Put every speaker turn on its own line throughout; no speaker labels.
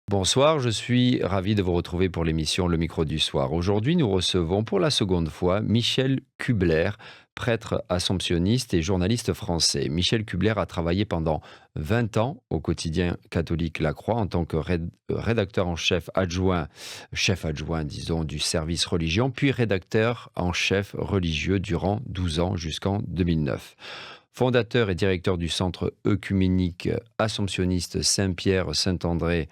Bonsoir, je suis ravi de vous retrouver pour l'émission Le Micro du Soir. Aujourd'hui, nous recevons pour la seconde fois Michel Kubler, prêtre assomptionniste et journaliste français. Michel Kubler a travaillé pendant 20 ans au quotidien catholique La Croix en tant que rédacteur en chef adjoint, disons, du service religion, puis rédacteur en chef religieux durant 12 ans jusqu'en 2009. Fondateur et directeur du centre œcuménique assomptionniste Saint-Pierre-Saint-André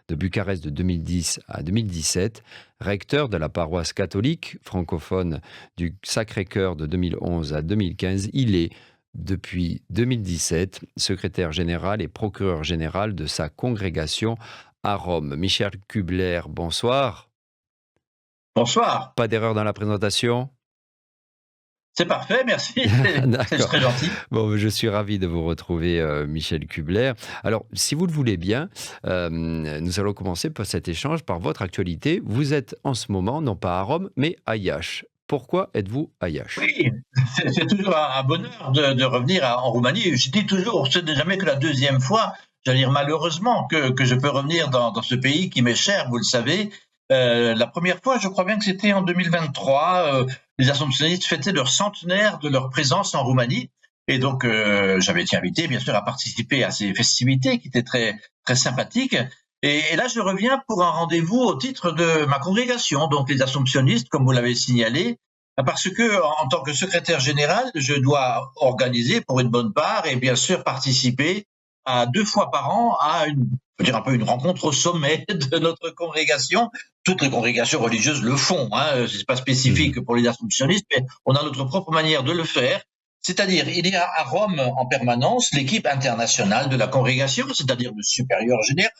de Bucarest de 2010 à 2017, recteur de la paroisse catholique francophone du Sacré-Cœur de 2011 à 2015, il est, depuis 2017, secrétaire général et procureur général de sa congrégation à Rome. Michel Kubler, bonsoir.
Bonsoir.
Pas d'erreur dans la présentation?
C'est parfait, merci. C'est
D'accord.
très gentil.
Bon, je suis ravi de vous retrouver, Michel Kubler. Alors, si vous le voulez bien, nous allons commencer par cet échange par votre actualité. Vous êtes en ce moment, non pas à Rome, mais à Iași. Pourquoi êtes-vous à Iași?
Oui, c'est toujours un bonheur de revenir en Roumanie. Je dis toujours, ce n'est jamais que la deuxième fois, j'allais dire malheureusement, que je peux revenir dans ce pays qui m'est cher, vous le savez. La première fois, je crois bien que c'était en 2023, les Assomptionnistes fêtaient leur centenaire de leur présence en Roumanie. Et donc, j'avais été invité, bien sûr, à participer à ces festivités qui étaient très, très sympathiques. Et là, je reviens pour un rendez-vous au titre de ma congrégation, donc les Assomptionnistes, comme vous l'avez signalé, parce que en tant que secrétaire général, je dois organiser pour une bonne part et bien sûr participer à 2 fois par an à on peut dire un peu une rencontre au sommet de notre congrégation. Toutes les congrégations religieuses le font, hein, c'est pas spécifique pour les assomptionnistes, mais on a notre propre manière de le faire. C'est-à-dire, il y a à Rome en permanence l'équipe internationale de la congrégation, c'est-à-dire le supérieur général,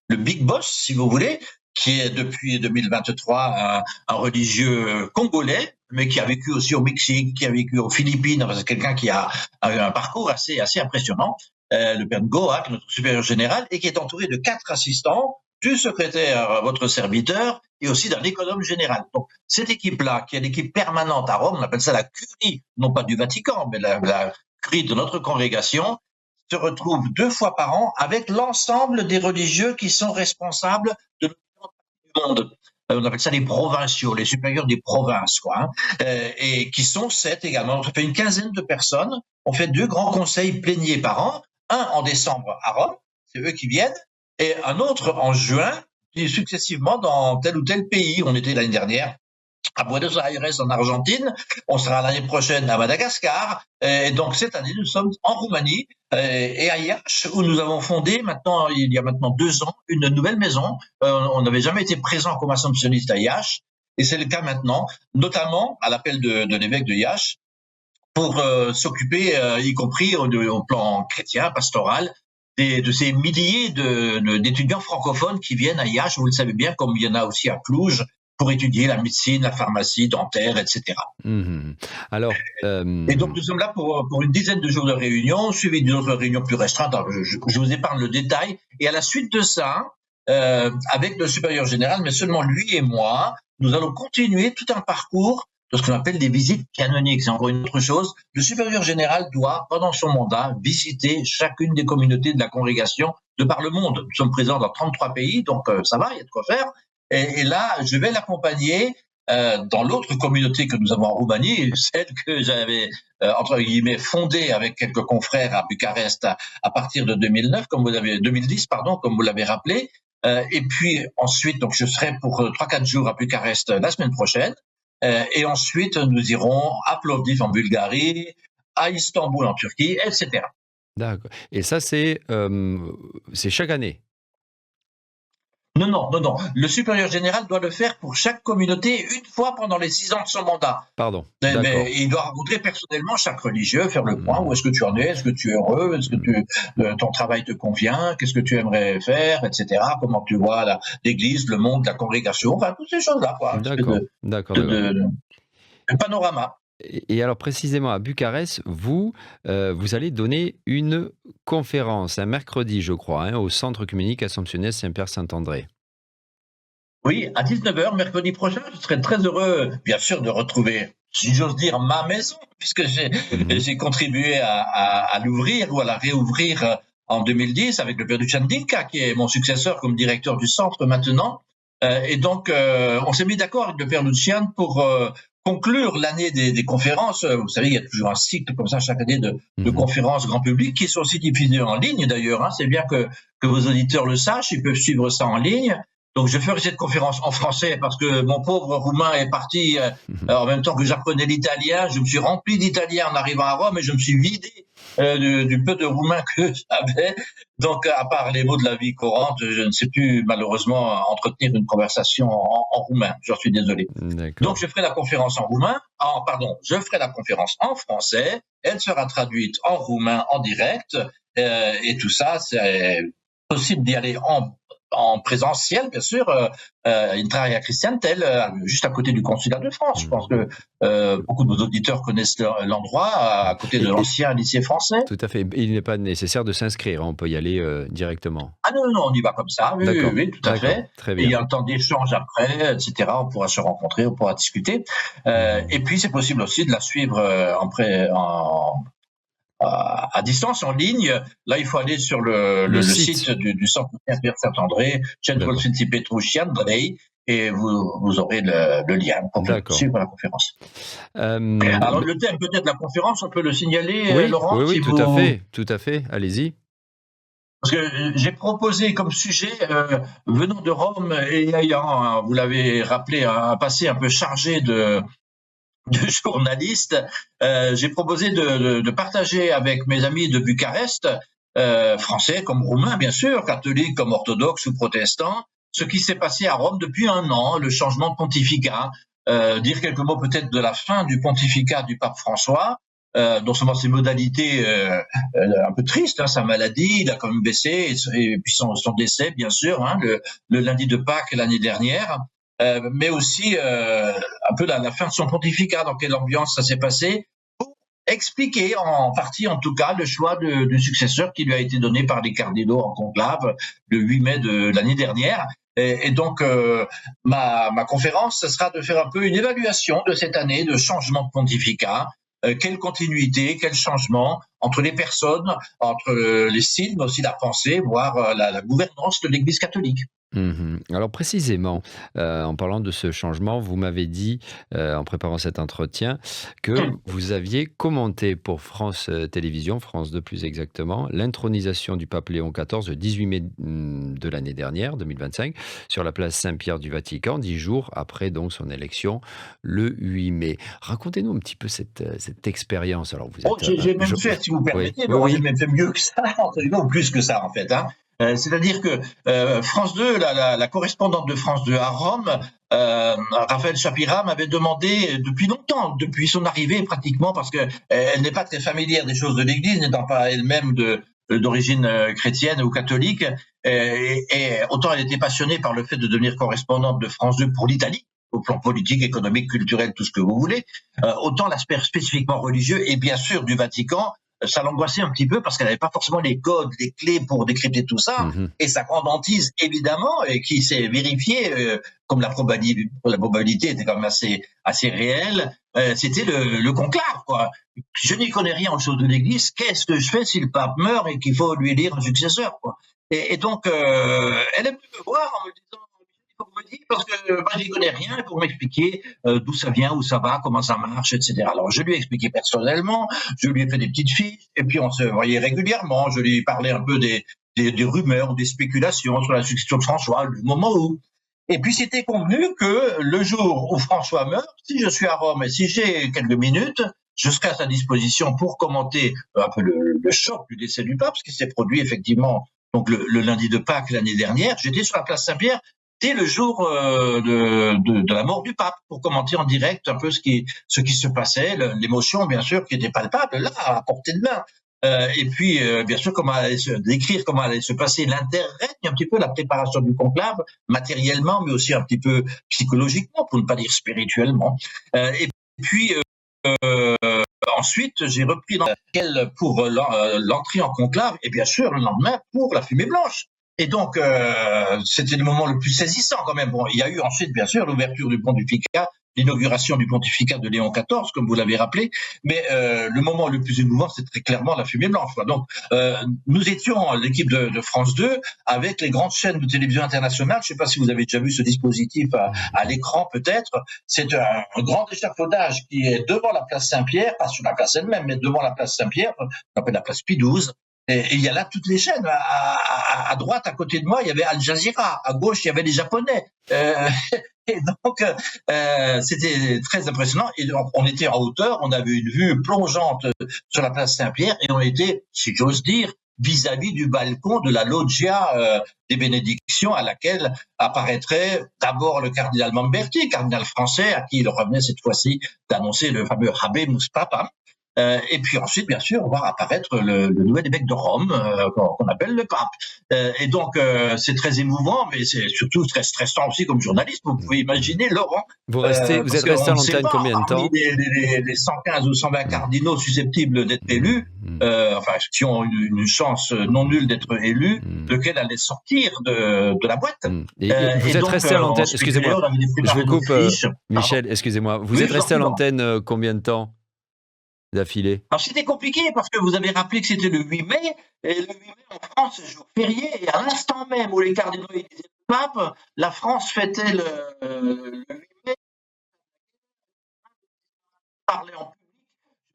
le big boss, si vous voulez, qui est depuis 2023 un religieux congolais, mais qui a vécu aussi au Mexique, qui a vécu aux Philippines. Enfin, c'est quelqu'un qui a un parcours assez impressionnant, le père Ngoak, notre supérieur général, et qui est entouré de 4 assistants, du secrétaire, votre serviteur, et aussi d'un économe général. Donc, cette équipe-là, qui est l'équipe permanente à Rome, on appelle ça la curie, non pas du Vatican, mais la curie de notre congrégation, se retrouve 2 fois par an avec l'ensemble des religieux qui sont responsables de du monde. On appelle ça les provinciaux, les supérieurs des provinces, quoi, hein, et qui sont 7 également. Ça fait une quinzaine de personnes. On fait 2 grands conseils pléniers par an, un en décembre à Rome, c'est eux qui viennent, et un autre en juin, et successivement dans tel ou tel pays. On était l'année dernière à Buenos Aires en Argentine, on sera l'année prochaine à Madagascar, et donc cette année nous sommes en Roumanie et à Iași où nous avons fondé il y a maintenant 2 ans une nouvelle maison. On n'avait jamais été présent comme assomptionniste à Iași et c'est le cas maintenant, notamment à l'appel de l'évêque de Iași pour s'occuper, y compris au plan chrétien, pastoral, de ces milliers d'étudiants francophones qui viennent à Iași, vous le savez bien, comme il y en a aussi à Cluj, pour étudier la médecine, la pharmacie, dentaire, etc.
Mmh. Alors,
Et donc nous sommes là pour une dizaine de jours de réunion, suivi d'une autre réunion plus restreinte. Alors, je vous épargne le détail. Et à la suite de ça, avec le supérieur général, mais seulement lui et moi, nous allons continuer tout un parcours de ce qu'on appelle des visites canoniques. C'est encore une autre chose. Le supérieur général doit, pendant son mandat, visiter chacune des communautés de la congrégation de par le monde. Nous sommes présents dans 33 pays, donc ça va, il y a de quoi faire. Et là, je vais l'accompagner dans l'autre communauté que nous avons en Roumanie, celle que j'avais, entre guillemets, fondée avec quelques confrères à Bucarest à partir de 2010, pardon, comme vous l'avez rappelé. Et puis ensuite, donc je serai pour 3-4 jours à Bucarest la semaine prochaine. Et ensuite, nous irons à Plovdiv en Bulgarie, à Istanbul en Turquie, etc.
d'accord. Et ça, c'est chaque année?
Non. Le supérieur général doit le faire pour chaque communauté une fois pendant les 6 ans de son mandat.
Pardon, d'accord.
Mais il doit rencontrer personnellement chaque religieux, faire le point. Où
Mmh.
est-ce que tu en es? Est-ce que tu es heureux? Est-ce que ton travail te convient? Qu'est-ce que tu aimerais faire, etc. Comment tu vois l'Église, le monde, la congrégation? Enfin, toutes ces choses-là, quoi. Un petit peu
D'accord.
de panorama.
Et alors précisément à Bucarest, vous allez donner une conférence un mercredi, je crois, hein, au Centre œcuménique assomptionniste Saint-Pierre-Saint-André.
Oui, à 19h, mercredi prochain, je serai très heureux, bien sûr, de retrouver, si j'ose dire, ma maison, puisque
Mmh.
j'ai contribué à l'ouvrir ou à la réouvrir en 2010 avec le père Duchan Dinka, qui est mon successeur comme directeur du centre maintenant. Et donc, on s'est mis d'accord avec le père Lucian pour conclure l'année des conférences. Vous savez, il y a toujours un cycle comme ça chaque année de conférences grand public qui sont aussi diffusées en ligne d'ailleurs. Hein. C'est bien que vos auditeurs le sachent, ils peuvent suivre ça en ligne. Donc, je ferai cette conférence en français parce que mon pauvre Roumain est parti en même temps que j'apprenais l'italien. Je me suis rempli d'italien en arrivant à Rome et je me suis vidé du peu de roumain que j'avais. Donc, à part les mots de la vie courante, je ne sais plus malheureusement entretenir une conversation en roumain. J'en suis désolé. Donc, je ferai la conférence je ferai la conférence en français. Elle sera traduite en roumain en direct. Et tout ça, c'est possible d'y aller en présentiel, bien sûr, Intraria Christiantel, juste à côté du consulat de France. Je pense que beaucoup de vos auditeurs connaissent l'endroit, à côté de l'ancien lycée français.
Tout à fait. Il n'est pas nécessaire de s'inscrire, on peut y aller directement.
Ah non, on y va comme ça, oui, tout à fait.
Très bien.
Et il y a un temps d'échange après, etc. On pourra se rencontrer, on pourra discuter. Et puis, c'est possible aussi de la suivre à distance, en ligne. Là, il faut aller sur le site du Centre Pierre Saint-André, Centrul Sfinții Petruși Andrei, et vous aurez le lien pour suivre la conférence. Alors, le thème peut-être de la conférence, on peut le signaler, Laurent?
Oui, tout à fait, allez-y.
Parce que j'ai proposé comme sujet, venant de Rome et ayant, vous l'avez rappelé, un passé un peu chargé de journaliste, j'ai proposé de partager avec mes amis de Bucarest, français comme roumains bien sûr, catholiques comme orthodoxes ou protestants, ce qui s'est passé à Rome depuis 1 an, le changement de pontificat, dire quelques mots peut-être de la fin du pontificat du pape François, non seulement ses modalités un peu tristes, hein, sa maladie, il a quand même baissé, et puis son décès bien sûr, hein, le lundi de Pâques l'année dernière. Mais aussi un peu la fin de son pontificat, dans quelle ambiance ça s'est passé, pour expliquer en partie en tout cas le choix du successeur qui lui a été donné par les cardinaux en conclave le 8 mai de l'année dernière. Et donc ma conférence, ce sera de faire un peu une évaluation de cette année de changement de pontificat. Quelle continuité, quel changement entre les personnes, entre les styles, mais aussi la pensée, voire la gouvernance de l'Église catholique.
Alors précisément, en parlant de ce changement, vous m'avez dit, en préparant cet entretien, que vous aviez commenté pour France Télévisions, France 2 plus exactement, l'intronisation du pape Léon XIV le 18 mai de l'année dernière, 2025, sur la place Saint-Pierre du Vatican, 10 jours après donc son élection, le 8 mai. Racontez-nous un petit peu cette expérience. Alors vous êtes,
j'ai même fait, si vous permettez, j'ai même fait mieux que ça, ou plus que ça en fait, hein. C'est-à-dire que France 2, la correspondante de France 2 à Rome, Raphaël Shapira, m'avait demandé depuis longtemps, depuis son arrivée pratiquement, parce que elle n'est pas très familière des choses de l'Église, n'étant pas elle-même d'origine chrétienne ou catholique, et autant elle était passionnée par le fait de devenir correspondante de France 2 pour l'Italie, au plan politique, économique, culturel, tout ce que vous voulez, autant l'aspect spécifiquement religieux et bien sûr du Vatican, ça l'angoissait un petit peu parce qu'elle n'avait pas forcément les codes, les clés pour décrypter tout ça. Et sa grande hantise, évidemment, et qui s'est vérifiée, comme la probabilité était quand même assez réelle, c'était le conclave, quoi. Je n'y connais rien aux choses de l'Église. Qu'est-ce que je fais si le pape meurt et qu'il faut lui élire un successeur, quoi. Et donc, elle est venue me voir en me disant, parce que moi, je n'y connais rien, pour m'expliquer d'où ça vient, où ça va, comment ça marche, etc. Alors, je lui ai expliqué personnellement, je lui ai fait des petites fiches, et puis on se voyait régulièrement, je lui parlais un peu des rumeurs, des spéculations sur la succession de François, le moment où. Et puis, c'était convenu que le jour où François meurt, si je suis à Rome et si j'ai quelques minutes, je serai à sa disposition pour commenter un peu le choc du décès du pape, ce qui s'est produit effectivement donc le lundi de Pâques l'année dernière. J'étais sur la place Saint-Pierre dès le jour de la mort du pape, pour commenter en direct un peu ce qui se passait, l'émotion bien sûr qui était palpable là à portée de main, et puis bien sûr décrire comment allait se passer l'interrègne, un petit peu la préparation du conclave matériellement, mais aussi un petit peu psychologiquement, pour ne pas dire spirituellement, et puis ensuite j'ai repris pour l'entrée en conclave, et bien sûr le lendemain pour la fumée blanche. Et donc, c'était le moment le plus saisissant quand même. Bon, il y a eu ensuite, bien sûr, l'ouverture du pontificat l'inauguration du pontificat de Léon XIV, comme vous l'avez rappelé, mais le moment le plus émouvant, c'est très clairement la fumée blanche. Donc, nous étions l'équipe de France 2 avec les grandes chaînes de télévision internationale. Je ne sais pas si vous avez déjà vu ce dispositif à l'écran, peut-être. C'est un grand échafaudage qui est devant la place Saint-Pierre, pas sur la place elle-même, mais devant la place Saint-Pierre, on appelle la place Pie XII. Et il y a là toutes les chaînes. À droite, à côté de moi, il y avait Al Jazeera. À gauche, il y avait les Japonais. Et donc, c'était très impressionnant. Et donc, on était en hauteur, on avait une vue plongeante sur la place Saint-Pierre et on était, si j'ose dire, vis-à-vis du balcon de la loggia des bénédictions à laquelle apparaîtrait d'abord le cardinal Mamberti, cardinal français, à qui il revenait cette fois-ci d'annoncer le fameux Habemus Papam. Et puis ensuite, bien sûr, on va apparaître le nouvel évêque de Rome, qu'on appelle le pape. Et donc, c'est très émouvant, mais c'est surtout très stressant aussi comme journaliste. Vous pouvez imaginer, Laurent.
Vous êtes resté à l'antenne combien de temps?
Les 115 ou 120 cardinaux susceptibles d'être élus, enfin, qui ont une chance non nulle d'être élus, lequel allait sortir de la boîte.
Et vous êtes resté à l'antenne, excusez-moi, je vous coupe, Michel, excusez-moi. Vous êtes resté à l'antenne combien de temps d'affilée?
Alors c'était compliqué parce que vous avez rappelé que c'était le 8 mai, et le 8 mai en France c'est jour férié, et à l'instant même où les cardinaux élisaient le pape, la France fêtait le 8 mai, parlait en public,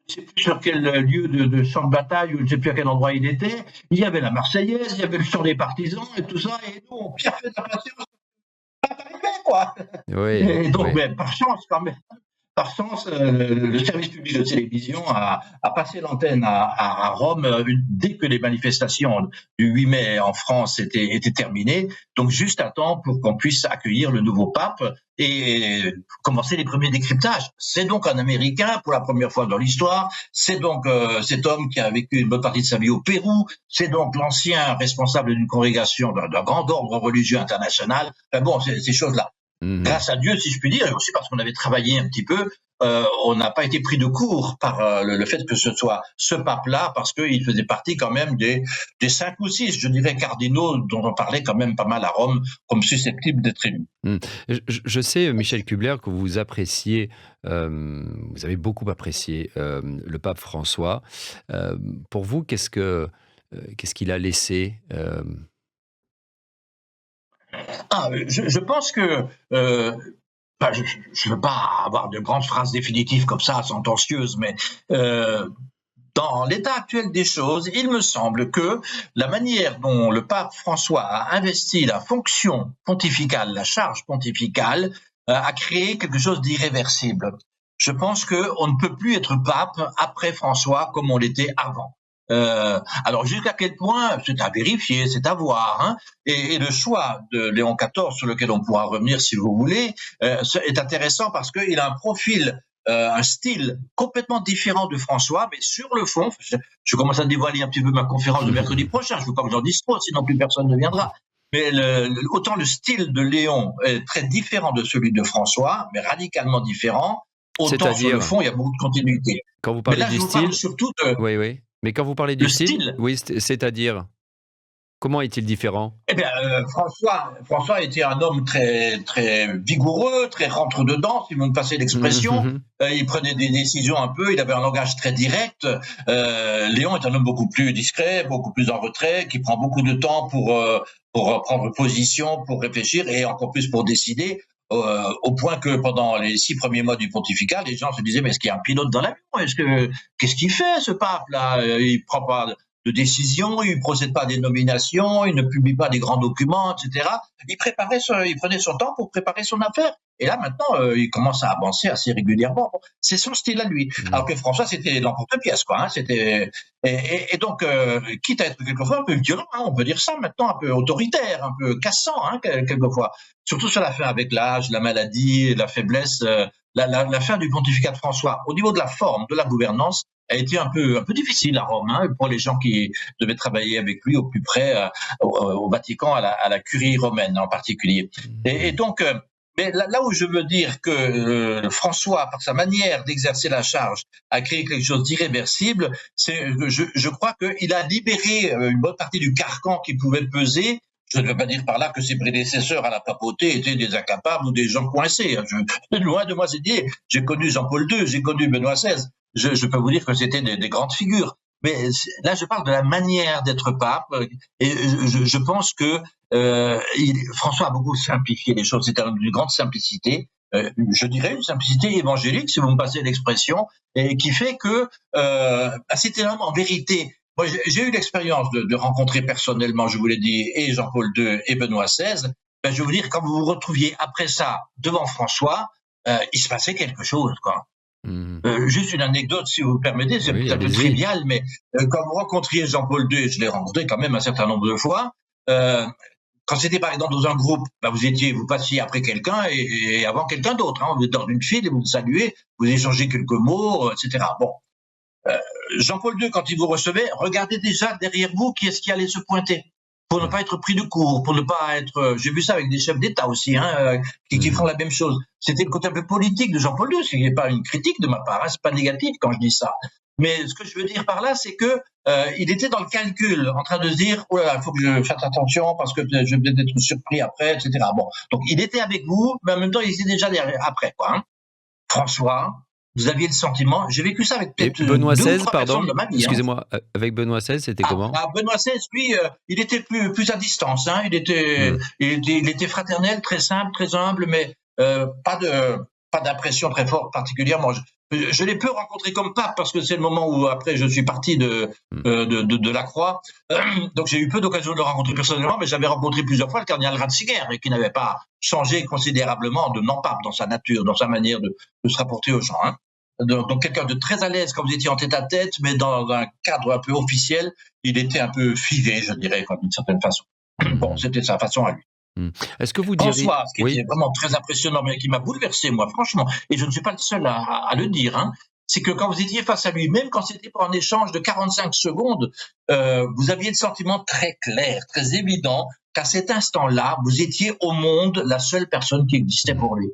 je ne sais plus sur quel lieu de champ de bataille, ou je ne sais plus à quel endroit il était, il y avait la Marseillaise, il y avait le chant des partisans et tout ça, et nous on bien fait d'impatience, pas arrivé quoi.
Oui,
et donc,
oui.
Ben, par chance quand même. Par chance, le service public de télévision a passé l'antenne à Rome dès que les manifestations du 8 mai en France étaient terminées, donc juste à temps pour qu'on puisse accueillir le nouveau pape et commencer les premiers décryptages. C'est donc un Américain pour la première fois dans l'histoire, c'est donc cet homme qui a vécu une bonne partie de sa vie au Pérou, c'est donc l'ancien responsable d'une congrégation d'un grand ordre religieux international. Enfin bon, ces choses-là. Grâce à Dieu, si je puis dire, et aussi parce qu'on avait travaillé un petit peu, on n'a pas été pris de court par le fait que ce soit ce pape-là, parce qu'il faisait partie quand même des 5 ou 6, je dirais, cardinaux dont on parlait quand même pas mal à Rome, comme susceptibles d'être élus.
Je sais, Michel Kubler, que vous appréciez, vous avez beaucoup apprécié le pape François. Pour vous, qu'est-ce qu'il a laissé
Je pense que je ne veux pas avoir de grandes phrases définitives comme ça, sentencieuses, mais dans l'état actuel des choses, il me semble que la manière dont le pape François a investi la fonction pontificale, la charge pontificale, a créé quelque chose d'irréversible. Je pense qu'on ne peut plus être pape après François comme on l'était avant. Alors jusqu'à quel point, c'est à vérifier, c'est à voir, hein, et le choix de Léon XIV, sur lequel on pourra revenir si vous voulez, est intéressant parce qu'il a un profil, un style complètement différent de François, mais sur le fond, je commence à dévoiler un petit peu ma conférence de mercredi prochain, je ne veux pas que j'en dise trop, sinon plus personne ne viendra. Mais autant le style de Léon est très différent de celui de François, mais radicalement différent, autant sur le fond, il y a beaucoup de continuité.
Quand vous parlez
mais là,
du
je vous
style,
parle surtout de...
Oui. Mais quand vous parlez du style, oui, c'est-à-dire, comment est-il différent?
Eh bien, François était un homme très, très vigoureux, très rentre-dedans, si vous me passez l'expression. Il prenait des décisions un peu, il avait un langage très direct. Léon est un homme beaucoup plus discret, beaucoup plus en retrait, qui prend beaucoup de temps pour prendre position, pour réfléchir et encore plus pour décider. Au point que pendant les 6 premiers mois du pontificat, les gens se disaient mais est-ce qu'il y a un pilote dans l'avion? Qu'est-ce qu'il fait ce pape là? Il prend pas de décision, il procède pas à des nominations, il ne publie pas des grands documents, etc. Il prenait son temps pour préparer son affaire. Et là maintenant, il commence à avancer assez régulièrement. Bon, c'est son style à lui. Alors que François, c'était l'emporte-pièce, quoi. Hein, et donc, quitte à être quelquefois un peu violent, hein, on peut dire ça maintenant, un peu autoritaire, un peu cassant, hein, quelquefois. Surtout sur la fin avec l'âge, la maladie, la faiblesse, la fin du pontificat de François. Au niveau de la forme, de la gouvernance, a été un peu difficile à Rome, hein, pour les gens qui devaient travailler avec lui au plus près, au Vatican, à la curie romaine en particulier. Et donc, mais là où je veux dire que François, par sa manière d'exercer la charge, a créé quelque chose d'irréversible, c'est je crois qu'il a libéré une bonne partie du carcan qui pouvait peser Je ne veux pas dire par là que ses prédécesseurs à la papauté étaient des incapables ou des gens coincés. Loin de moi cette idée. J'ai connu Jean-Paul II, j'ai connu Benoît XVI. Je peux vous dire que c'était des grandes figures. Mais là, je parle de la manière d'être pape, et je pense que François a beaucoup simplifié les choses. C'était une grande simplicité. Je dirais une simplicité évangélique, si vous me passez l'expression, et qui fait que c'était en vérité. Moi, j'ai eu l'expérience de rencontrer personnellement, je vous l'ai dit, et Jean-Paul II et Benoît XVI. Ben, je veux dire, quand vous vous retrouviez après ça devant François, il se passait quelque chose, quoi. Juste une anecdote, si vous me permettez, c'est un peu trivial, mais quand vous rencontriez Jean-Paul II, je l'ai rencontré quand même un certain nombre de fois, quand c'était par exemple dans un groupe, ben, vous passiez après quelqu'un et avant quelqu'un d'autre. Hein, vous êtes dans une file et vous le saluez, vous échangez quelques mots, etc. Bon. Jean-Paul II, quand il vous recevait, regardez déjà derrière vous qui est-ce qui allait se pointer, pour ne pas être pris de court, pour ne pas être... J'ai vu ça avec des chefs d'État aussi, hein, qui font la même chose. C'était le côté un peu politique de Jean-Paul II, ce n'est pas une critique de ma part, hein, c'est pas négatif quand je dis ça. Mais ce que je veux dire par là, c'est que il était dans le calcul, en train de se dire, oh là là, il faut que je fasse attention parce que je vais peut-être être surpris après, etc. Bon, donc il était avec vous, mais en même temps, il était déjà derrière, après, quoi. Hein. François, vous aviez le sentiment, j'ai vécu ça avec peut-être
Benoît
deux ou
XVI,
trois
pardon,
personnes de ma vie.
excusez-moi, avec Benoît XVI, c'était comment?
Benoît XVI, lui, il était plus à distance. Hein, il était fraternel, très simple, très humble, mais pas d'impression très forte particulièrement. Je l'ai peu rencontré comme pape parce que c'est le moment où après je suis parti de la Croix, donc j'ai eu peu d'occasion de le rencontrer personnellement, mais j'avais rencontré plusieurs fois le cardinal Ratzinger et qui n'avait pas changé considérablement de non-pape dans sa nature, dans sa manière de se rapporter aux gens. Hein. Donc quelqu'un de très à l'aise quand vous étiez en tête-à-tête, mais dans un cadre un peu officiel, il était un peu fivé, je dirais, d'une certaine façon. Bon, c'était sa façon à lui.
Est-ce que vous diriez...
François, ce qui était vraiment très impressionnant, mais qui m'a bouleversé, moi, franchement, et je ne suis pas le seul à le dire, hein, c'est que quand vous étiez face à lui, même quand c'était pour un échange de 45 secondes, vous aviez le sentiment très clair, très évident, qu'à cet instant-là, vous étiez au monde la seule personne qui existait pour lui.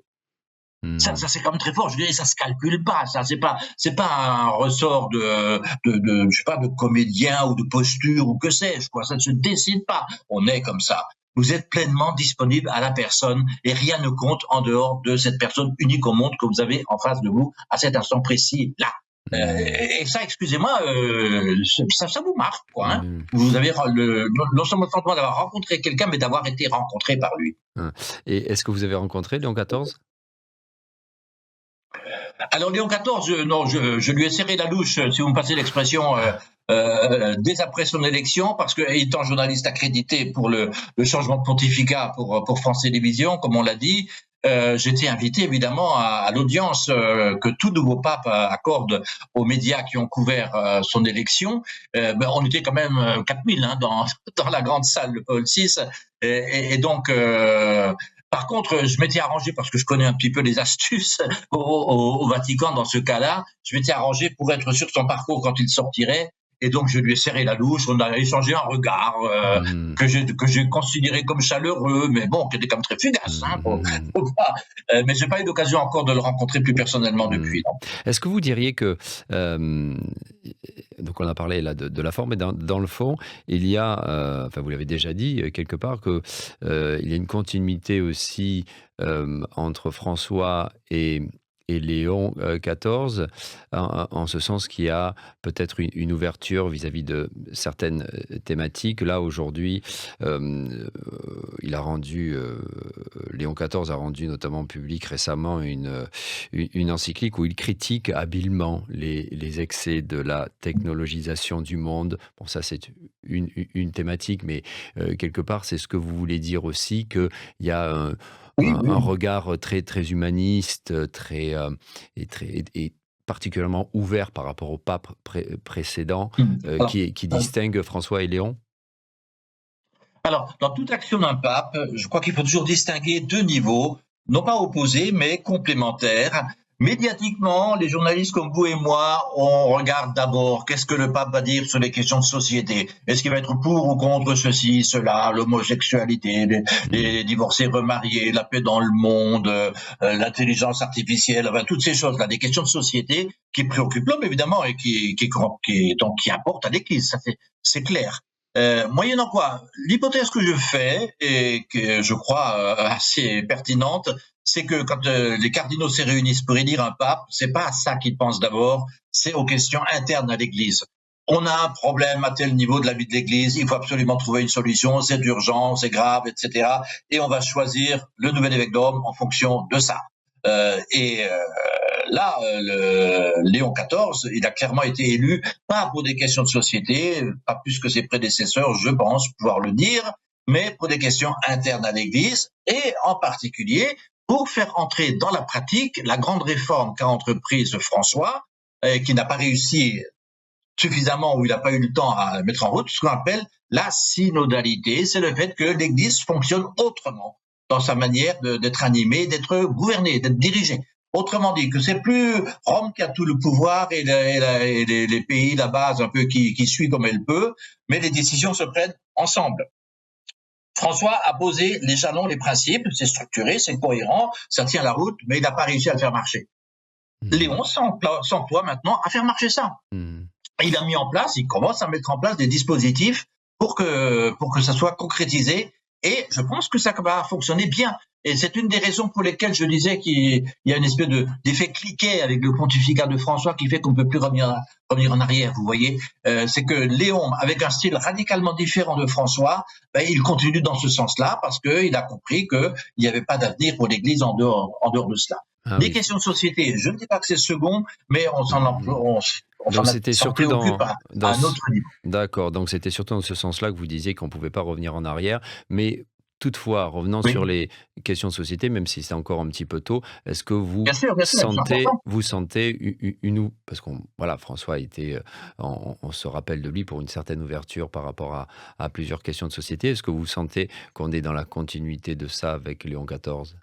Ça c'est quand même très fort. Je dirais, ça se calcule pas. Ça, c'est pas un ressort de je sais pas, de comédien ou de posture ou que sais-je, quoi. Ça ne se décide pas. On est comme ça. Vous êtes pleinement disponible à la personne et rien ne compte en dehors de cette personne unique au monde que vous avez en face de vous à cet instant précis là. Et ça, excusez-moi, ça vous marque, quoi. Hein. Vous avez non seulement le sentiment d'avoir rencontré quelqu'un, mais d'avoir été rencontré par lui.
Et est-ce que vous avez rencontré Léon XIV ?
Alors Léon XIV, non, je lui ai serré la louche, si vous me passez l'expression, dès après son élection, parce que étant journaliste accrédité pour le changement de pontificat pour France Télévisions, comme on l'a dit, j'étais invité évidemment à l'audience que tout nouveau pape accorde aux médias qui ont couvert son élection. On était quand même 4000 hein, dans la grande salle de Paul VI, et donc... Par contre, je m'étais arrangé, parce que je connais un petit peu les astuces au Vatican dans ce cas-là, je m'étais arrangé pour être sur son parcours quand il sortirait. Et donc, je lui ai serré la louche, on a échangé un regard que j'ai considéré comme chaleureux, mais bon, qui était comme très fugace. Hein, mais j'ai pas eu l'occasion encore de le rencontrer plus personnellement depuis. Non.
Est-ce que vous diriez que... donc, on a parlé là de la forme, mais dans le fond, il y a... enfin, vous l'avez déjà dit quelque part, qu'il y a une continuité aussi entre François et Léon XIV, en ce sens qu'il y a peut-être une ouverture vis-à-vis de certaines thématiques. Là, aujourd'hui, il a rendu, Léon XIV a rendu notamment public récemment une encyclique où il critique habilement les excès de la technologisation du monde. Bon, ça, c'est une thématique, mais quelque part, c'est ce que vous voulez dire aussi, qu'il y a un regard très, très humaniste, et particulièrement ouvert par rapport au pape précédent, qui distingue François et Léon.
Alors, dans toute action d'un pape, je crois qu'il faut toujours distinguer deux niveaux, non pas opposés, mais complémentaires. Médiatiquement, les journalistes comme vous et moi, on regarde d'abord qu'est-ce que le pape va dire sur les questions de société. Est-ce qu'il va être pour ou contre ceci, cela, l'homosexualité, les divorcés remariés, la paix dans le monde, l'intelligence artificielle, enfin, toutes ces choses-là, des questions de société qui préoccupent l'homme évidemment et qui apportent à l'Église, ça c'est clair. Moyennant quoi, l'hypothèse que je fais et que je crois assez pertinente, c'est que quand les cardinaux se réunissent pour élire un pape, c'est pas à ça qu'ils pensent d'abord, c'est aux questions internes à l'Église. On a un problème à tel niveau de la vie de l'Église, il faut absolument trouver une solution, c'est urgent, c'est grave, etc. Et on va choisir le nouvel évêque de Rome en fonction de ça. Et là, Léon XIV, il a clairement été élu, pas pour des questions de société, pas plus que ses prédécesseurs, je pense pouvoir le dire, mais pour des questions internes à l'Église, et en particulier pour faire entrer dans la pratique la grande réforme qu'a entreprise François, qui n'a pas réussi suffisamment, où il n'a pas eu le temps à mettre en route, ce qu'on appelle la synodalité. C'est le fait que l'Église fonctionne autrement dans sa manière d'être animée, d'être gouvernée, d'être dirigée. Autrement dit, que c'est plus Rome qui a tout le pouvoir et les pays, la base un peu qui suit comme elle peut, mais les décisions se prennent ensemble. François a posé les jalons, les principes, c'est structuré, c'est cohérent, ça tient la route, mais il n'a pas réussi à le faire marcher. Léon s'emploie maintenant à faire marcher ça. Il a mis en place, il commence à mettre en place des dispositifs pour que ça soit concrétisé, et je pense que ça va fonctionner bien. Et c'est une des raisons pour lesquelles je disais qu'il y a une espèce d'effet cliquet avec le pontificat de François qui fait qu'on ne peut plus revenir en arrière, vous voyez. C'est que Léon, avec un style radicalement différent de François, il continue dans ce sens-là parce qu'il a compris qu'il n'y avait pas d'avenir pour l'Église en dehors de cela. Des questions de société, je ne dis pas que c'est second, mais on s'en préoccupe à un autre niveau.
D'accord, donc c'était surtout dans ce sens-là que vous disiez qu'on ne pouvait pas revenir en arrière, mais toutefois, revenant sur les questions de société, même si c'est encore un petit peu tôt, est-ce que vous sentez une... Parce qu'on, voilà, François a été, on se rappelle de lui pour une certaine ouverture par rapport à plusieurs questions de société. Est-ce que vous sentez qu'on est dans la continuité de ça avec Léon XIV ?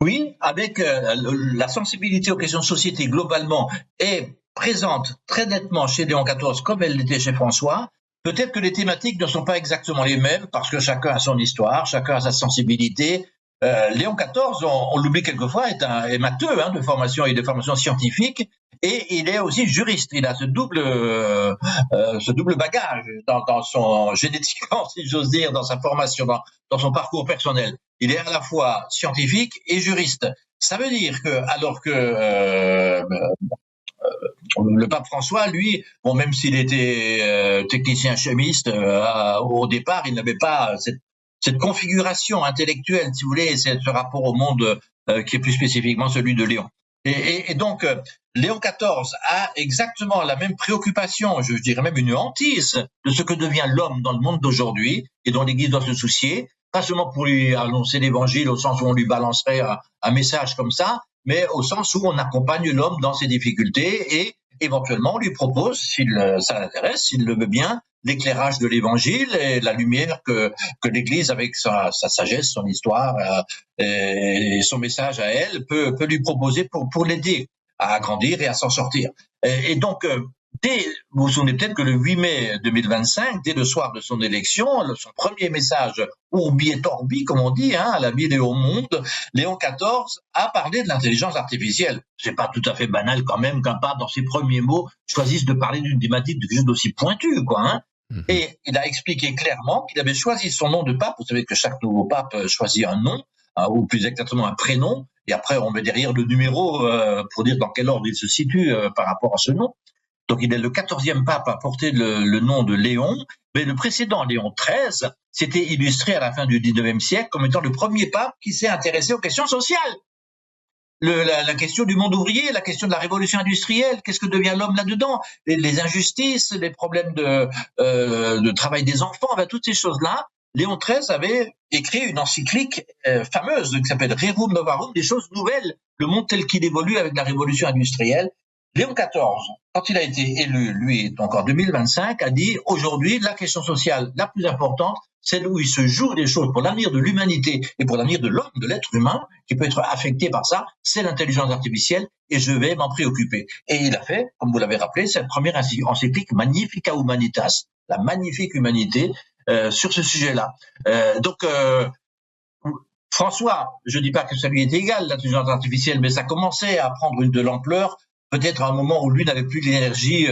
Oui, avec la sensibilité aux questions de société globalement est présente très nettement chez Léon XIV comme elle l'était chez François. Peut-être que les thématiques ne sont pas exactement les mêmes parce que chacun a son histoire, chacun a sa sensibilité. Léon XIV, on l'oublie quelquefois, est matheux de formation et de formation scientifique, et il est aussi juriste. Il a ce double bagage dans son génétiquement, si j'ose dire, dans sa formation, dans son parcours personnel. Il est à la fois scientifique et juriste. Ça veut dire que, alors que le pape François, lui, bon, même s'il était technicien chimiste, au départ, il n'avait pas cette configuration intellectuelle, si vous voulez, ce rapport au monde qui est plus spécifiquement celui de Léon. Et donc, Léon XIV a exactement la même préoccupation, je dirais même une hantise de ce que devient l'homme dans le monde d'aujourd'hui et dont l'Église doit se soucier, pas seulement pour lui annoncer l'Évangile au sens où on lui balancerait un message comme ça, mais au sens où on accompagne l'homme dans ses difficultés et éventuellement on lui propose, ça l'intéresse, s'il le veut bien, l'éclairage de l'Évangile et la lumière que l'Église, avec sa sagesse, son histoire et son message à elle, peut lui proposer pour l'aider à grandir et à s'en sortir. Et donc, vous vous souvenez peut-être que le 8 mai 2025, dès le soir de son élection, son premier message urbi et orbi, comme on dit, à la ville et au monde, Léon XIV a parlé de l'intelligence artificielle. C'est pas tout à fait banal quand même qu'un pape, dans ses premiers mots, choisisse de parler d'une thématique de quelque chose d'aussi pointu, quoi. Et il a expliqué clairement qu'il avait choisi son nom de pape. Vous savez que chaque nouveau pape choisit un nom, ou plus exactement un prénom, et après on met derrière le numéro pour dire dans quel ordre il se situe par rapport à ce nom. Donc il est le 14e pape à porter le nom de Léon, mais le précédent, Léon XIII, s'était illustré à la fin du 19e siècle comme étant le premier pape qui s'est intéressé aux questions sociales. La question du monde ouvrier, la question de la révolution industrielle, qu'est-ce que devient l'homme là-dedans, les injustices, les problèmes de travail des enfants, toutes ces choses-là. Léon XIII avait écrit une encyclique fameuse qui s'appelle Rerum Novarum, des choses nouvelles, le monde tel qu'il évolue avec la révolution industrielle. Léon XIV, quand il a été élu, lui, donc en 2025, a dit aujourd'hui, la question sociale la plus importante, celle où il se joue des choses pour l'avenir de l'humanité et pour l'avenir de l'homme, de l'être humain, qui peut être affecté par ça, c'est l'intelligence artificielle et je vais m'en préoccuper. Et il a fait, comme vous l'avez rappelé, cette première encyclique Magnifica Humanitas, la magnifique humanité, sur ce sujet-là. Donc, François, je ne dis pas que ça lui est égal, l'intelligence artificielle, mais ça commençait à prendre de l'ampleur peut-être à un moment où lui n'avait plus l'énergie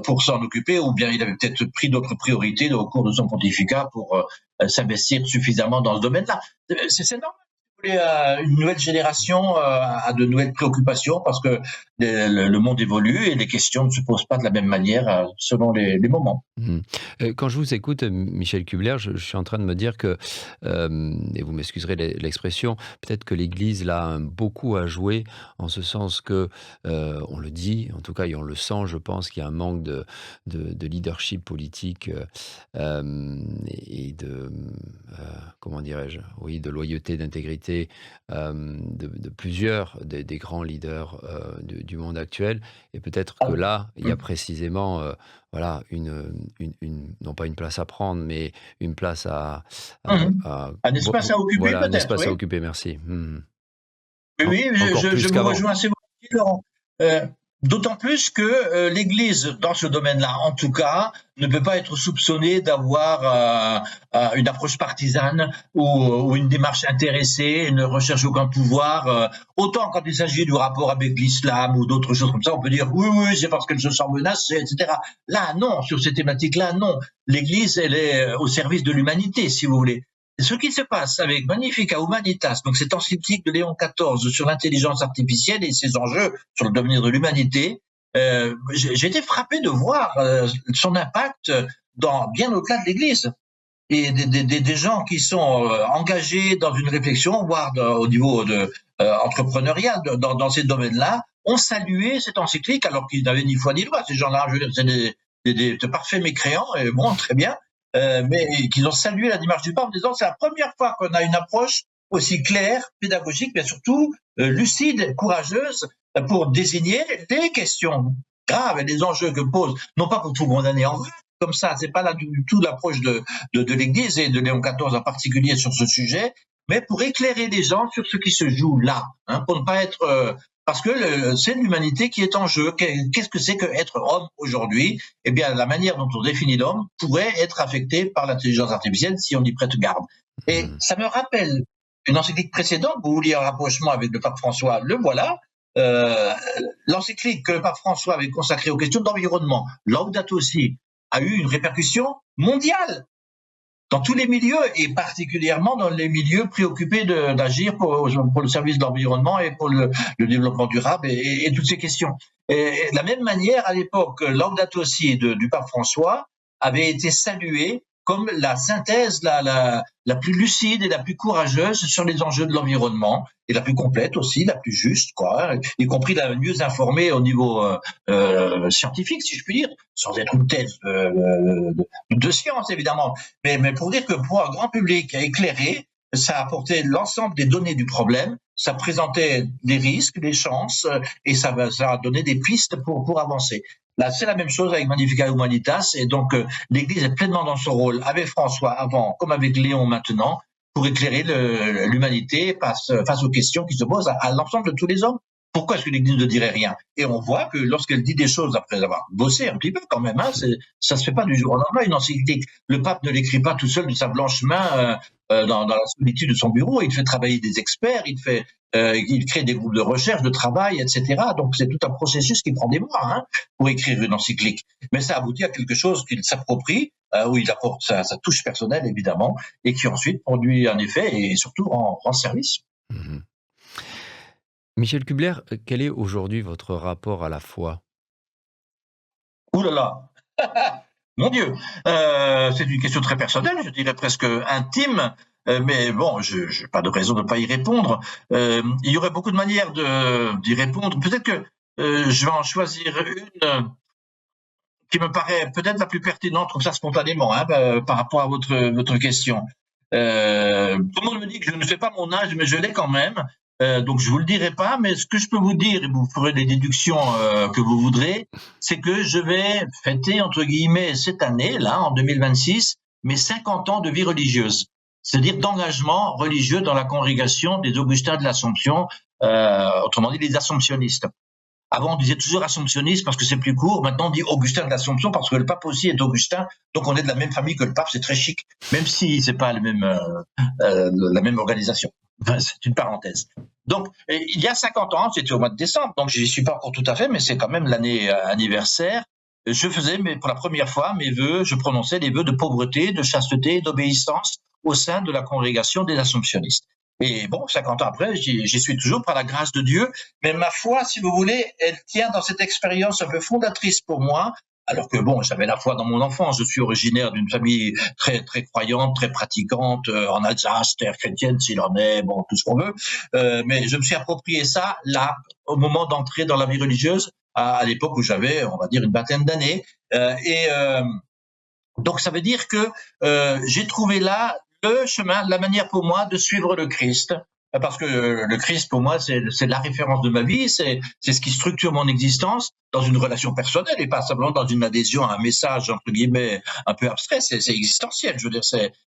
pour s'en occuper, ou bien il avait peut-être pris d'autres priorités au cours de son pontificat pour s'investir suffisamment dans ce domaine-là. C'est normal. Une nouvelle génération a de nouvelles préoccupations parce que le monde évolue et les questions ne se posent pas de la même manière selon les moments.
Quand je vous écoute, Michel Kubler, je suis en train de me dire que, et vous m'excuserez l'expression, peut-être que l'Église là a beaucoup à jouer, en ce sens que, on le dit, en tout cas, et on le sent, je pense qu'il y a un manque de leadership politique et de, comment dirais-je, oui, de loyauté, d'intégrité de plusieurs des grands leaders du monde actuel. Et peut-être que là, il y a précisément voilà, non pas une place à prendre, mais une place
Un espace à occuper
voilà, un
peut-être,
espace
oui.
à occuper, merci.
Oui, je vous rejoins assez volontiers, Laurent. D'autant plus que l'Église, dans ce domaine-là, en tout cas, ne peut pas être soupçonnée d'avoir une approche partisane ou une démarche intéressée, ne recherche aucun pouvoir. Autant quand il s'agit du rapport avec l'islam ou d'autres choses comme ça, on peut dire oui, c'est parce qu'elle se sent menacée, etc. Là, non, sur ces thématiques-là, non. L'Église, elle est au service de l'humanité, si vous voulez. Ce qui se passe avec Magnificat Humanitas, donc cette encyclique de Léon XIV sur l'intelligence artificielle et ses enjeux sur le devenir de l'humanité, j'ai été frappé de voir son impact bien au-delà de l'Église. Et des gens qui sont engagés dans une réflexion, voire au niveau entrepreneurial dans ces domaines-là, ont salué cette encyclique alors qu'ils n'avaient ni foi ni loi. Ces gens-là, je veux dire, c'est des parfaits mécréants, et bon, très bien. Mais qu'ils ont salué la démarche du pape en disant c'est la première fois qu'on a une approche aussi claire, pédagogique, mais surtout lucide, courageuse pour désigner les questions graves et les enjeux que pose, non pas pour tout condamner en vrai, comme ça, c'est pas là du tout l'approche de l'Église et de Léon XIV en particulier sur ce sujet, mais pour éclairer les gens sur ce qui se joue là, pour ne pas être parce que c'est l'humanité qui est en jeu. Qu'est-ce que c'est qu'être homme aujourd'hui? Eh bien, la manière dont on définit l'homme pourrait être affectée par l'intelligence artificielle si on y prête garde. Et ça me rappelle une encyclique précédente, vous vouliez un rapprochement avec le pape François, le voilà, l'encyclique que le pape François avait consacrée aux questions d'environnement, Laudato Si, a eu une répercussion mondiale dans tous les milieux et particulièrement dans les milieux préoccupés d'agir pour le service de l'environnement et pour le développement durable et toutes ces questions. Et de la même manière, à l'époque, Laudato Si du pape François avait été salué comme la synthèse la plus lucide et la plus courageuse sur les enjeux de l'environnement, et la plus complète aussi, la plus juste, quoi, y compris la mieux informée au niveau scientifique, si je puis dire, sans être une thèse de science, évidemment, mais pour dire que pour un grand public éclairé, ça apportait l'ensemble des données du problème, ça présentait des risques, des chances, et ça a donné des pistes pour avancer. Là, c'est la même chose avec Magnificat Humanitas, et donc l'Église est pleinement dans son rôle, avec François avant, comme avec Léon maintenant, pour éclairer l'humanité face aux questions qui se posent à l'ensemble de tous les hommes. Pourquoi est-ce que l'Église ne dirait rien? Et on voit que lorsqu'elle dit des choses après avoir bossé un petit peu quand même, ça se fait pas du jour au lendemain, une encyclique. Le pape ne l'écrit pas tout seul de sa blanche main dans la solitude de son bureau. Il fait travailler des experts, il crée des groupes de recherche, de travail, etc. Donc c'est tout un processus qui prend des mois pour écrire une encyclique. Mais ça aboutit à quelque chose qu'il s'approprie, où il apporte sa touche personnelle évidemment, et qui ensuite produit un effet et surtout rend service.
Michel Kubler, quel est aujourd'hui votre rapport à la foi?
Ouh là là, mon Dieu, c'est une question très personnelle, je dirais presque intime, mais bon, je n'ai pas de raison de ne pas y répondre. Il y aurait beaucoup de manières d'y répondre. Peut-être que je vais en choisir une qui me paraît peut-être la plus pertinente, comme ça spontanément, par rapport à votre question. Tout le monde me dit que je ne fais pas mon âge, mais je l'ai quand même. Donc je vous le dirai pas, mais ce que je peux vous dire, et vous ferez les déductions que vous voudrez, c'est que je vais fêter, entre guillemets, cette année, là, en 2026, mes 50 ans de vie religieuse. C'est-à-dire d'engagement religieux dans la congrégation des Augustins de l'Assomption, autrement dit les Assomptionnistes. Avant, on disait toujours Assomptionniste parce que c'est plus court. Maintenant, on dit Augustin de l'Assomption parce que le pape aussi est Augustin. Donc, on est de la même famille que le pape. C'est très chic, même si c'est pas la même organisation. Enfin, c'est une parenthèse. Donc, il y a 50 ans, c'était au mois de décembre, donc j'y suis pas encore tout à fait, mais c'est quand même l'année anniversaire. Je faisais, mais pour la première fois, mes vœux, je prononçais les vœux de pauvreté, de chasteté, d'obéissance au sein de la congrégation des Assomptionnistes. Et bon, 50 ans après, j'y suis toujours par la grâce de Dieu, mais ma foi, si vous voulez, elle tient dans cette expérience un peu fondatrice pour moi, alors que bon, j'avais la foi dans mon enfance. Je suis originaire d'une famille très très croyante, très pratiquante, en Alsace, terre chrétienne s'il en est, bon, tout ce qu'on veut. Mais je me suis approprié ça là, au moment d'entrer dans la vie religieuse, à l'époque où j'avais, on va dire, une vingtaine d'années. Donc ça veut dire que j'ai trouvé là le chemin, la manière pour moi de suivre le Christ. Parce que le Christ, pour moi, c'est la référence de ma vie, c'est ce qui structure mon existence dans une relation personnelle et pas simplement dans une adhésion à un message, entre guillemets, un peu abstrait, c'est existentiel. Je veux dire,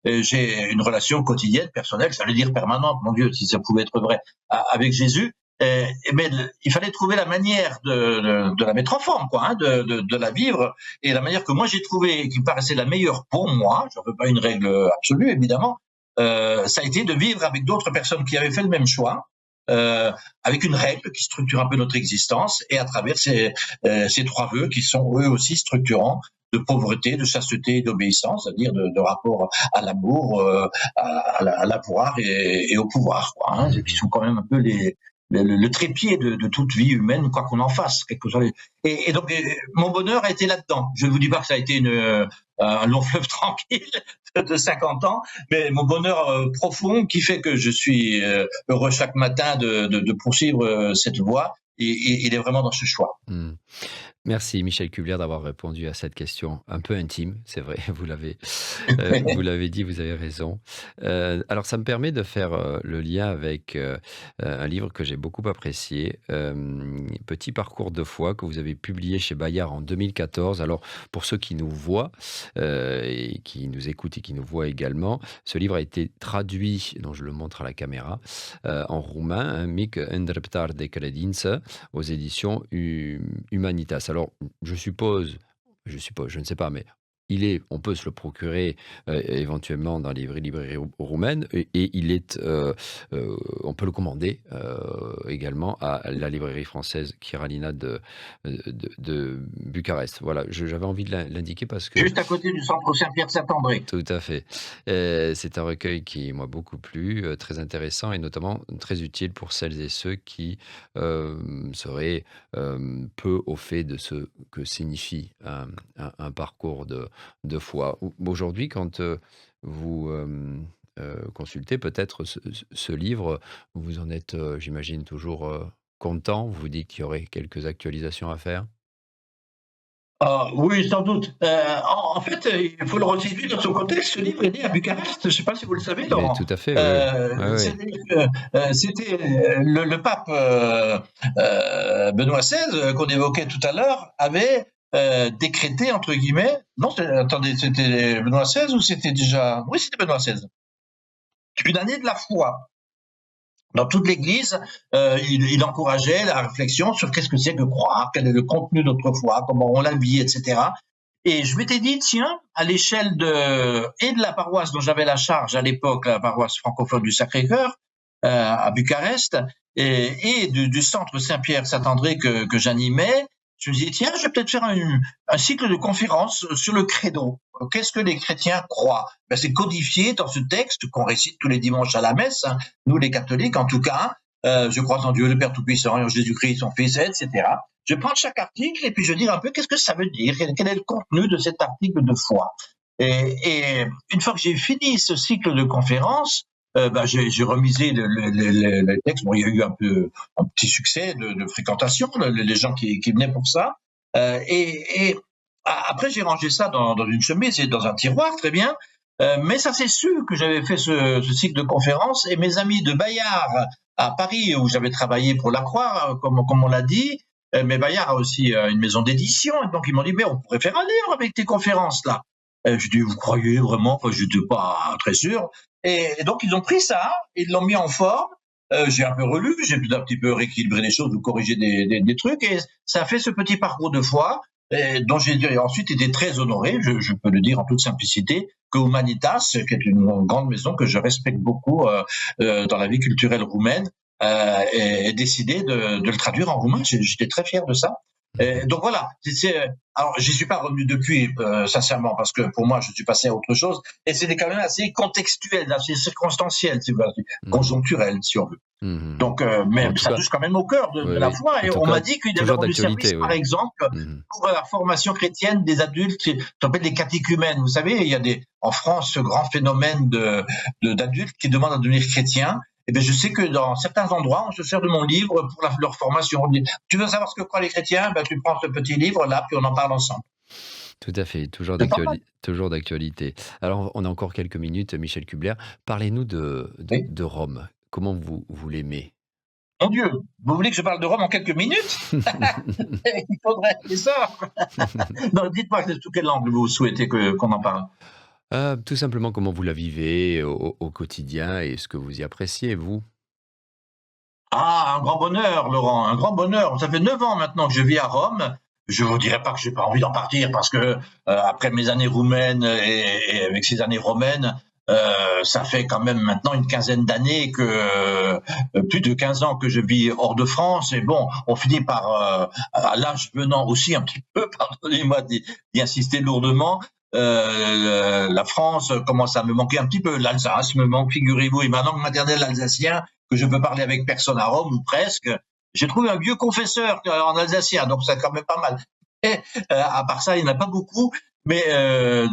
j'ai une relation quotidienne, personnelle, j'allais dire permanente, mon Dieu, si ça pouvait être vrai, avec Jésus. Mais il fallait trouver la manière de la mettre en forme, quoi, hein, de la vivre. Et la manière que moi j'ai trouvée, qui me paraissait la meilleure pour moi, je ne veux pas une règle absolue, évidemment, ça a été de vivre avec d'autres personnes qui avaient fait le même choix, avec une règle qui structure un peu notre existence, et à travers ces 3 vœux qui sont eux aussi structurants, de pauvreté, de chasteté et d'obéissance, c'est-à-dire de rapport à l'amour, à l'avoir et au pouvoir, quoi, hein, qui sont quand même un peu le trépied de toute vie humaine, quoi qu'on en fasse. Et donc, mon bonheur a été là-dedans. Je ne vous dis pas que ça a été un long fleuve tranquille de 50 ans, mais mon bonheur profond qui fait que je suis heureux chaque matin de poursuivre cette voie, et il est vraiment dans ce choix.
Merci Michel Kubler d'avoir répondu à cette question un peu intime, c'est vrai, vous l'avez dit, vous avez raison. Alors ça me permet de faire le lien avec un livre que j'ai beaucoup apprécié, Petit parcours de foi, que vous avez publié chez Bayard en 2014. Alors pour ceux qui nous voient et qui nous écoutent et qui nous voient également, ce livre a été traduit, donc je le montre à la caméra, en roumain, hein, Mic îndreptare de credință, aux éditions Humanitas. Alors, je suppose, je ne sais pas, mais on peut se le procurer éventuellement dans les librairies roumaines, et on peut le commander également à la librairie française Chiralina de Bucarest. Voilà, j'avais envie de l'indiquer parce que...
Juste à côté du centre Saint-Pierre-Saint-André.
Tout à fait. C'est un recueil qui m'a beaucoup plu, très intéressant et notamment très utile pour celles et ceux qui seraient peu au fait de ce que signifie un parcours de foi. Aujourd'hui, quand vous consultez peut-être ce livre, vous en êtes, j'imagine, toujours content. Vous vous dites qu'il y aurait quelques actualisations à faire?
Oui, sans doute. En fait, il faut le resituer dans son contexte. Ce livre est né à Bucarest. Je ne sais pas si vous le savez,
Mais
Laurent.
tout à fait, oui. Ouais, ouais.
C'était le pape Benoît XVI, qu'on évoquait tout à l'heure, avait décrété, entre guillemets... Non, attendez, c'était Benoît XVI ou c'était déjà... Oui, c'était Benoît XVI. Une année de la foi. Dans toute l'Église, il encourageait la réflexion sur qu'est-ce que c'est que croire, quel est le contenu de notre foi, comment on la vit, etc. Et je m'étais dit, tiens, à l'échelle de la paroisse dont j'avais la charge à l'époque, la paroisse francophone du Sacré-Cœur, à Bucarest, et du centre Saint-Pierre-Saint-André que j'animais, je me disais, tiens, je vais peut-être faire un cycle de conférences sur le credo. Qu'est-ce que les chrétiens croient? C'est codifié dans ce texte qu'on récite tous les dimanches à la messe, hein, nous les catholiques en tout cas. Je crois en Dieu le Père Tout-Puissant et en Jésus-Christ son Fils, etc. Je prends chaque article et puis je dis un peu qu'est-ce que ça veut dire, quel est le contenu de cet article de foi. Et une fois que j'ai fini ce cycle de conférences, j'ai remisé le texte. Bon, il y a eu un petit succès de fréquentation, les gens qui venaient pour ça. Et après, j'ai rangé ça dans une chemise et dans un tiroir, très bien. Mais ça s'est su que j'avais fait ce cycle de conférences, et mes amis de Bayard à Paris, où j'avais travaillé pour La Croix, comme on l'a dit, mais Bayard a aussi une maison d'édition, et donc ils m'ont dit, mais on pourrait faire un livre avec tes conférences là. Je dis, vous croyez vraiment? Enfin, je n'étais pas très sûr. Et donc ils ont pris ça, ils l'ont mis en forme. J'ai un peu relu, j'ai un petit peu rééquilibré les choses ou corrigé des trucs, et ça a fait ce petit parcours de foi dont j'ai ensuite été très honoré, je peux le dire en toute simplicité, que Humanitas, qui est une grande maison que je respecte beaucoup dans la vie culturelle roumaine, ait décidé de le traduire en roumain. J'étais très fier de ça. Donc voilà, alors j'y suis pas revenu depuis, sincèrement, parce que pour moi je suis passé à autre chose, et c'était quand même assez contextuel, assez circonstanciel, si vous voulez, conjoncturel, si on veut. Donc, mais ça touche quand même au cœur de la foi, et on m'a dit qu'il y avait du service, par exemple, pour la formation chrétienne des adultes, qui s'appelle les catéchumènes. Vous savez, il y a en France ce grand phénomène d'adultes qui demandent à devenir chrétiens. Eh bien, je sais que dans certains endroits, on se sert de mon livre pour leur formation. Tu veux savoir ce que croient les chrétiens? Ben, tu prends ce petit livre là, puis on en parle ensemble.
Tout à fait, toujours d'actualité. Alors, on a encore quelques minutes, Michel Kubler. Parlez-nous de Rome. Comment vous l'aimez?
Mon Dieu, vous voulez que je parle de Rome en quelques minutes? Il faudrait, c'est ça. Non, dites-moi sous quel angle vous souhaitez qu'on en parle.
Tout simplement, comment vous la vivez au quotidien et ce que vous y appréciez, vous?
Ah, un grand bonheur, Laurent, un grand bonheur. Ça fait 9 ans maintenant que je vis à Rome. Je vous dirais pas que j'ai pas envie d'en partir parce que après mes années roumaines et avec ces années romaines, ça fait quand même maintenant une quinzaine d'années plus de 15 ans que je vis hors de France. Et bon, on finit par, à l'âge venant aussi un petit peu, pardonnez-moi d'y insister lourdement, la France commence à me manquer un petit peu. L'Alsace me manque, figurez-vous, et ma langue maternelle alsacien, que je peux parler avec personne à Rome, ou presque. J'ai trouvé un vieux confesseur en alsacien, donc c'est quand même pas mal. Et, à part ça, il n'y en a pas beaucoup. Mais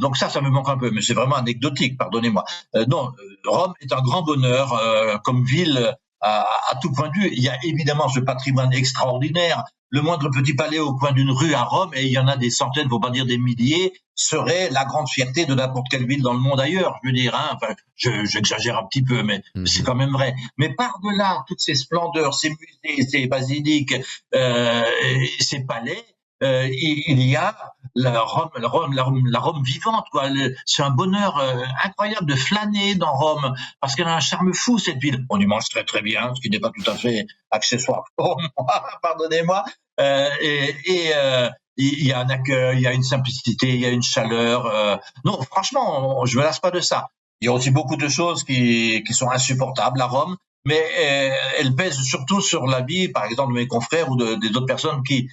donc ça me manque un peu, mais c'est vraiment anecdotique, pardonnez-moi. Non, Rome est un grand bonheur comme ville à tout point de vue. Il y a évidemment ce patrimoine extraordinaire. Le moindre petit palais au coin d'une rue à Rome, et il y en a des centaines, pour pas dire des milliers, serait la grande fierté de n'importe quelle ville dans le monde ailleurs. Je veux dire, enfin, j'exagère un petit peu, mais c'est quand même vrai. Mais par-delà toutes ces splendeurs, ces musées, ces basiliques, ces palais, il y a la Rome vivante, quoi. C'est un bonheur incroyable de flâner dans Rome, parce qu'elle a un charme fou, cette ville. On y mange très très bien, ce qui n'est pas tout à fait accessoire pour moi, pardonnez-moi. Il y a un accueil, il y a une simplicité, il y a une chaleur. Non, franchement, je me lasse pas de ça. Il y a aussi beaucoup de choses qui sont insupportables à Rome, mais elles pèsent surtout sur la vie, par exemple, de mes confrères ou des autres personnes qui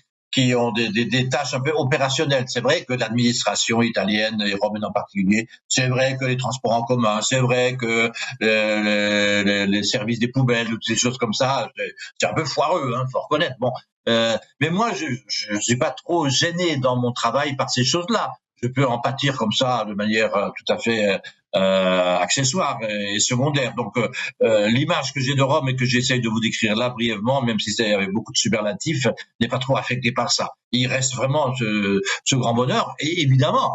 ont des tâches un peu opérationnelles. C'est vrai que l'administration italienne et romaine en particulier, c'est vrai que les transports en commun, c'est vrai que les services des poubelles, toutes ces choses comme ça, c'est un peu foireux, hein, faut reconnaître. Bon, mais moi, je suis pas trop gêné dans mon travail par ces choses-là. Je peux en pâtir comme ça de manière tout à fait accessoire et secondaire. Donc l'image que j'ai de Rome et que j'essaye de vous décrire là brièvement, même si c'est avec beaucoup de superlatifs, n'est pas trop affectée par ça. Il reste vraiment ce grand bonheur. Et évidemment,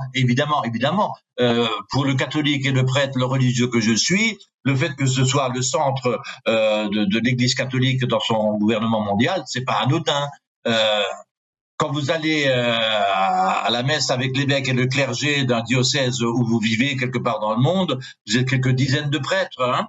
pour le catholique et le prêtre, le religieux que je suis, le fait que ce soit le centre de l'Église catholique dans son gouvernement mondial, c'est pas anodin. Quand vous allez à la messe avec l'évêque et le clergé d'un diocèse où vous vivez quelque part dans le monde, vous êtes quelques dizaines de prêtres. Hein.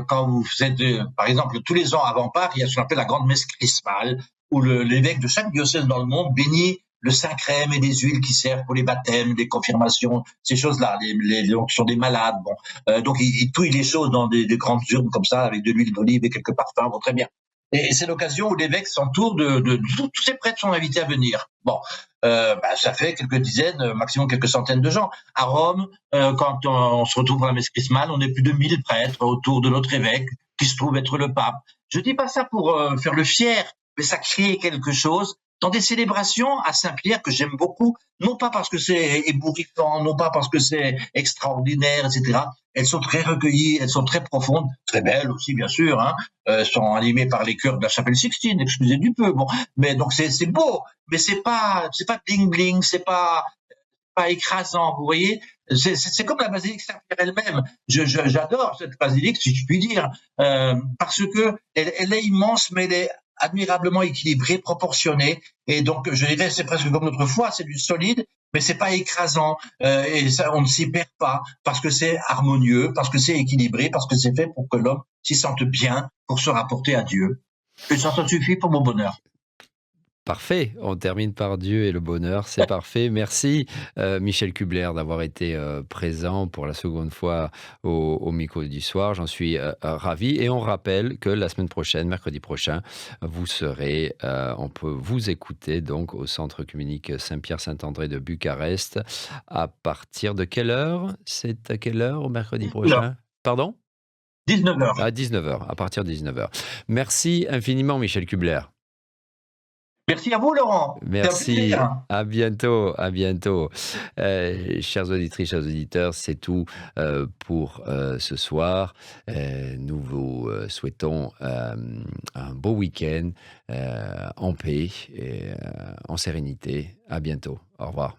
Quand vous faites, par exemple, tous les ans avant Pâques, il y a ce qu'on appelle la grande messe chrismale, où l'évêque de chaque diocèse dans le monde bénit le Saint-Crème et les huiles qui servent pour les baptêmes, les confirmations, ces choses-là, les l'onction des malades. Bon, donc il touille les choses dans des grandes urnes comme ça, avec de l'huile d'olive et quelques parfums. Bon, très bien. Et c'est l'occasion où l'évêque s'entoure tous ces prêtres sont invités à venir. Bon, ça fait quelques dizaines, maximum quelques centaines de gens. À Rome, quand on se retrouve à la messe chrismale, on est plus de 1000 prêtres autour de notre évêque, qui se trouve être le pape. Je dis pas ça pour faire le fier, mais ça crée quelque chose dans des célébrations à Saint-Pierre que j'aime beaucoup, non pas parce que c'est ébouriffant, non pas parce que c'est extraordinaire, etc. Elles sont très recueillies, elles sont très profondes, très belles aussi, bien sûr, hein, sont animées par les chœurs de la chapelle Sixtine, excusez du peu, bon, mais donc c'est beau, mais c'est pas bling bling, c'est pas écrasant, vous voyez. C'est comme la basilique Saint-Pierre elle-même. J'adore cette basilique, si je puis dire, parce que elle est immense, mais elle est admirablement équilibrée, proportionnée, et donc je dirais c'est presque comme notre foi, c'est du solide, mais c'est pas écrasant, et ça, on ne s'y perd pas, parce que c'est harmonieux, parce que c'est équilibré, parce que c'est fait pour que l'homme s'y sente bien, pour se rapporter à Dieu. Et ça suffit pour mon bonheur.
Parfait, on termine par Dieu et le bonheur, c'est parfait. Merci Michel Kubler d'avoir été présent pour la seconde fois au micro du soir. J'en suis ravi et on rappelle que la semaine prochaine, mercredi prochain, vous serez, on peut vous écouter donc au Centre Œcuménique Saint-Pierre-Saint-André de Bucarest. À partir de quelle heure? C'est à quelle heure au mercredi
19h.
prochain? Pardon?
19h.
À 19h, à partir de 19h. Merci infiniment Michel Kubler.
Merci à vous, Laurent. C'est un
Merci,
plaisir.
à bientôt, à bientôt. Chères auditrices, chers auditeurs, c'est tout pour ce soir. Nous vous souhaitons un beau week-end en paix et en sérénité. À bientôt. Au revoir.